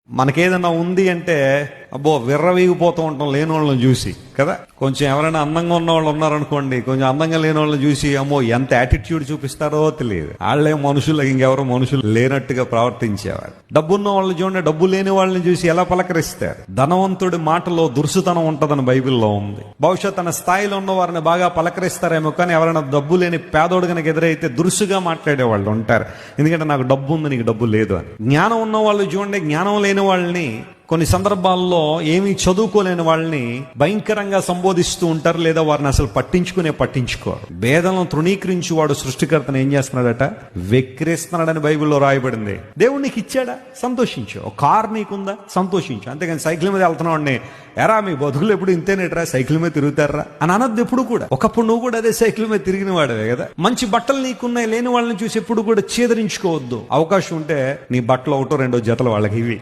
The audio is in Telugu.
మనకేదన్నా ఉంది అంటే అబ్బో విర్రవీగిపోతూ ఉంటాం లేని వాళ్ళని చూసి కదా. కొంచెం ఎవరైనా అందంగా ఉన్న వాళ్ళు ఉన్నారనుకోండి, కొంచెం అందంగా లేని వాళ్ళని చూసి అమ్మో ఎంత యాటిట్యూడ్ చూపిస్తారో తెలియదు. వాళ్ళే మనుషులు, ఇంకెవరో మనుషులు లేనట్టుగా ప్రవర్తించేవారు. డబ్బున్న వాళ్ళని చూడండి, డబ్బు లేని వాళ్ళని చూసి ఎలా పలకరిస్తారు. ధనవంతుడి మాటలో దురుసుతనం ఉంటదని బైబిల్లో ఉంది. బహుశా తన స్థాయిలో ఉన్న వారిని బాగా పలకరిస్తారేమో, కానీ ఎవరైనా డబ్బు లేని పేదోడు కనుక ఎదురైతే దురుసుగా మాట్లాడే వాళ్ళు ఉంటారు. ఎందుకంటే నాకు డబ్బు ఉంది, నీకు డబ్బు లేదు అని. జ్ఞానం ఉన్న వాళ్ళు చూడండి, జ్ఞానం లేని వాళ్ళని కొన్ని సందర్భాల్లో ఏమీ చదువుకోలేని వాళ్ళని భయంకరంగా సంబోధిస్తూ ఉంటారు, లేదా వారిని అసలు పట్టించుకోరు. భేదలను తృణీకరించి వాడు సృష్టికర్తను ఏం చేస్తున్నాడట, వెక్కిరిస్తున్నాడని బైబిల్లో రాయబడింది. దేవుడు నీకు ఇచ్చాడా, సంతోషించు. ఒక కార్ నీకుందా, సంతోషించు. అంతేగాని సైకిల్ మీద వెళ్తున్నాడిని ఎరా మీ బతుకులు ఎప్పుడు ఇంతేనేట్రా, సైకిల్ మీద తిరుగుతారా అని అనద్దు ఎప్పుడు కూడా. ఒకప్పుడు నువ్వు కూడా అదే సైకిల్ మీద తిరిగిన వాడవే కదా. మంచి బట్టలు నీకున్నాయి, లేని వాళ్ళని చూసి ఎప్పుడు కూడా చీదరించుకోవద్దు. అవకాశం ఉంటే నీ బట్టలు ఒకటో రెండో జతలు వాళ్ళకి ఇవి.